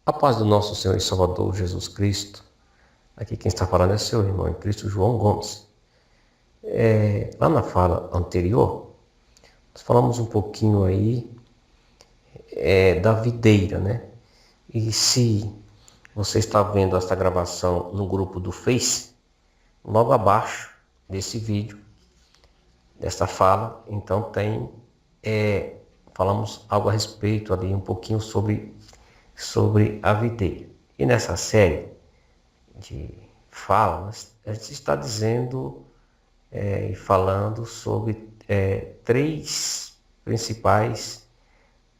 A paz do nosso Senhor e Salvador Jesus Cristo. Aqui quem está falando é seu irmão em Cristo, João Gomes. Lá na fala anterior, nós falamos um pouquinho aí da videira, né? E se você está vendo esta gravação no grupo do Face, logo abaixo desse vídeo, desta fala, então falamos algo a respeito ali, um pouquinho sobre a videira. E nessa série de falas, a gente está dizendo e falando sobre três principais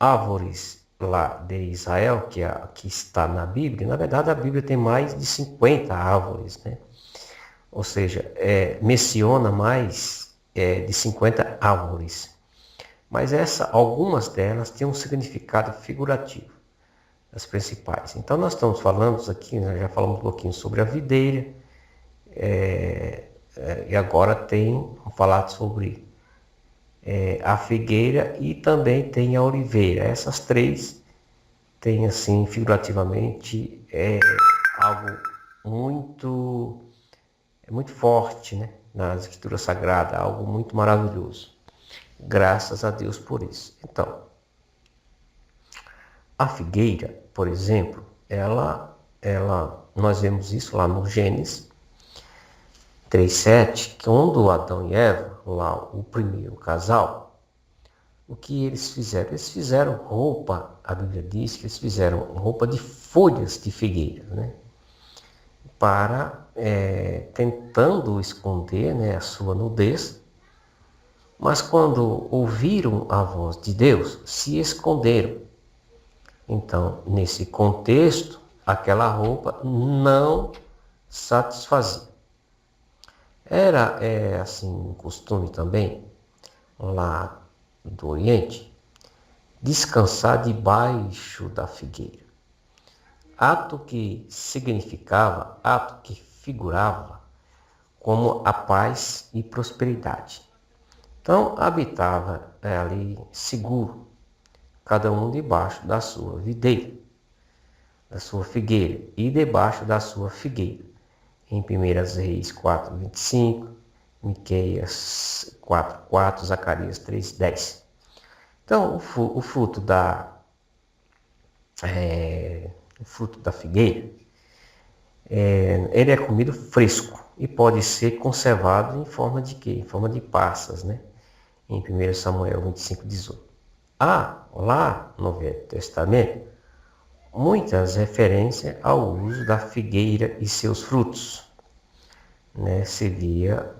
árvores lá de Israel, que está na Bíblia. Na verdade, a Bíblia tem mais de 50 árvores, né? Ou seja, menciona mais de 50 árvores. Mas algumas delas têm um significado figurativo, as principais. Então nós estamos falando aqui, nós já falamos um pouquinho sobre a videira, e agora vamos falar sobre a figueira e também tem a oliveira. Essas três têm, assim, figurativamente, algo muito forte, né? Nas escrituras sagradas, algo muito maravilhoso. Graças a Deus por isso. Então, a figueira, por exemplo, nós vemos isso lá no Gênesis 3:7, que quando Adão e Eva, lá o primeiro casal, o que eles fizeram? Eles fizeram roupa, a Bíblia diz que eles fizeram roupa de folhas de figueira, né? Tentando esconder, né, a sua nudez, mas quando ouviram a voz de Deus, se esconderam. Então, nesse contexto, aquela roupa não satisfazia. Era assim um costume também, lá do Oriente, descansar debaixo da figueira. Ato que significava, ato que figurava como a paz e prosperidade. Então, habitava ali seguro, cada um debaixo da sua videira, da sua figueira, e debaixo da sua figueira. Em 1 Reis 4:25, Miqueias 4:4, Zacarias 3:10. Então, o fruto da figueira, ele é comido fresco e pode ser conservado em forma de quê? Em forma de passas, né? Em 1 Samuel 25:18. Lá no Velho Testamento, muitas referências ao uso da figueira e seus frutos, né? Servia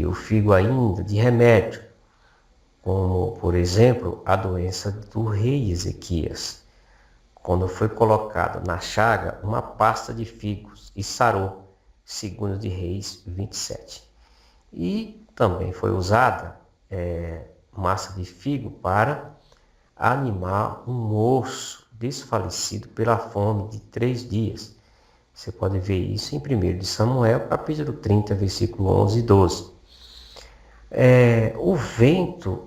o figo ainda de remédio, como, por exemplo, a doença do rei Ezequias, quando foi colocado na chaga uma pasta de figos e sarou, segundo de Reis 27. E também foi usada massa de figo para animar um moço desfalecido pela fome de 3 dias. Você pode ver isso em 1 Samuel, capítulo 30, versículo 11 e 12. O vento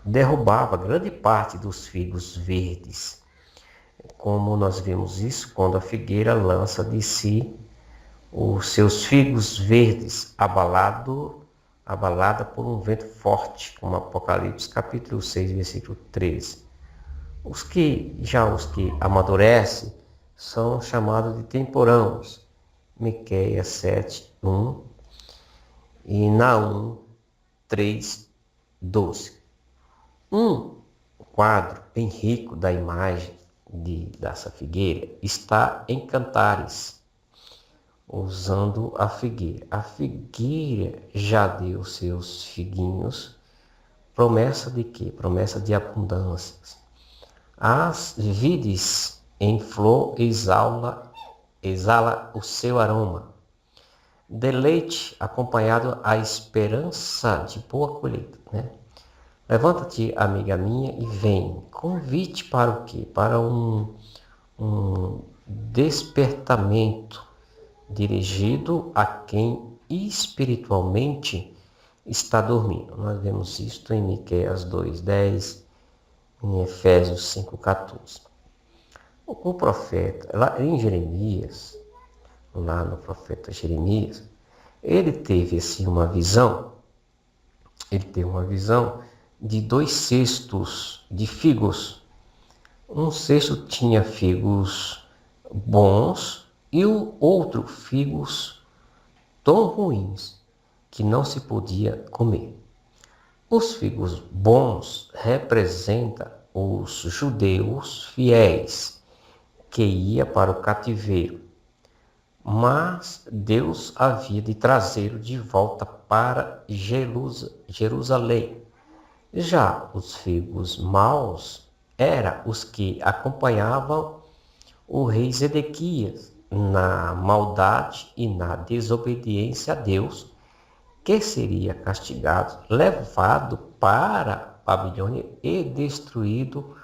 derrubava grande parte dos figos verdes, como nós vemos isso quando a figueira lança de si os seus figos verdes, abalada por um vento forte, como Apocalipse capítulo 6, versículo 13. Os que amadurecem são chamados de temporãos, Miqueias 7:1 e Naum 3:12. Um quadro bem rico da imagem dessa figueira está em Cantares, usando a figueira. A figueira já deu seus figuinhos, promessa de quê? Promessa de abundâncias. As vides em flor exala o seu aroma. Deleite acompanhado a esperança de boa colheita, né? Levanta-te, amiga minha, e vem. Convite para o quê? Para um despertamento dirigido a quem espiritualmente está dormindo. Nós vemos isso em Miqueias 2:10, em Efésios 5:14. O profeta, lá em Jeremias, lá no profeta Jeremias, ele teve assim ele teve uma visão de 2 cestos de figos. Um cesto tinha figos bons e o outro figos tão ruins que não se podia comer. Os figos bons representam os judeus fiéis que ia para o cativeiro, mas Deus havia de trazê-lo de volta para Jerusalém. Já os figos maus eram os que acompanhavam o rei Zedequias na maldade e na desobediência a Deus, que seria castigado, levado para a Babilônia e destruído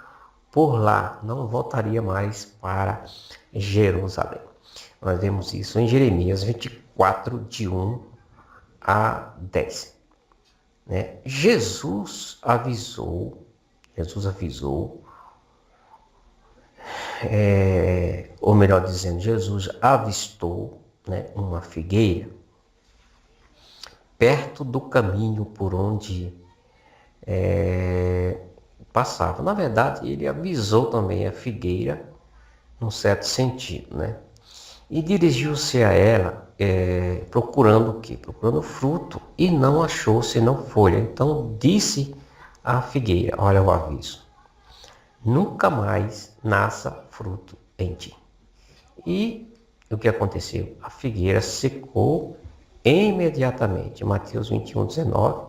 por lá, não voltaria mais para Jerusalém. Nós vemos isso em Jeremias 24, de 1 a 10. Né? Jesus avisou, ou melhor dizendo, Jesus avistou, né, uma figueira perto do caminho por onde passava. Na verdade, ele avisou também a figueira, num certo sentido, né? E dirigiu-se a ela procurando o quê? Procurando fruto, e não achou senão folha. Então disse à figueira, olha o aviso, nunca mais nasça fruto em ti. E o que aconteceu? A figueira secou imediatamente. Mateus 21, 19,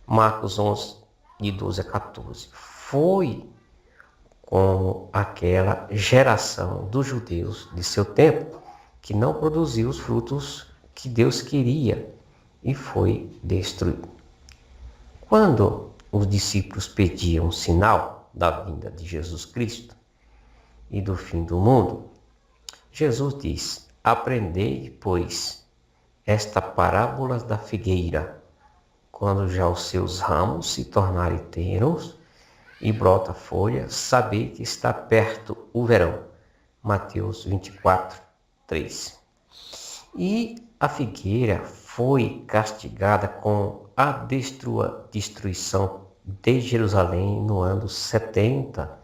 Marcos 11, de 12 a 14. Foi com aquela geração dos judeus de seu tempo que não produziu os frutos que Deus queria e foi destruído. Quando os discípulos pediam um sinal da vinda de Jesus Cristo e do fim do mundo, Jesus disse, aprendei, pois, esta parábola da figueira, quando já os seus ramos se tornarem tenros e brota folha, sabei que está perto o verão. Mateus 24, 3. E a figueira foi castigada com a destruição de Jerusalém no ano 70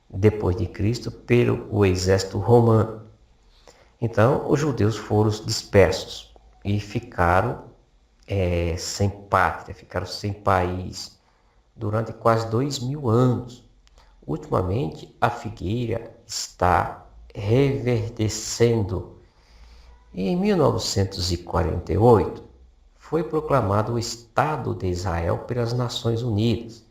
depois de Cristo pelo exército romano. Então, os judeus foram dispersos e ficaram sem pátria, ficaram sem país durante quase 2000 anos. Ultimamente, a figueira está reverdecendo. Em 1948, foi proclamado o Estado de Israel pelas Nações Unidas.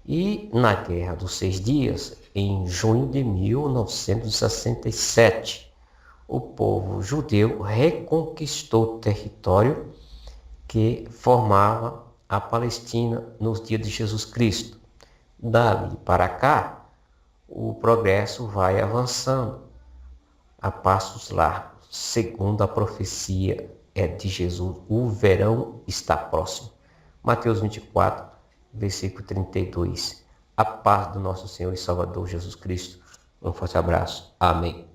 E na Guerra dos 6 Dias, em junho de 1967, o povo judeu reconquistou o território que formava a Palestina nos dias de Jesus Cristo. Dali para cá, o progresso vai avançando a passos largos. Segundo a profecia de Jesus, o verão está próximo. Mateus 24, versículo 32. A paz do nosso Senhor e Salvador Jesus Cristo. Um forte abraço. Amém.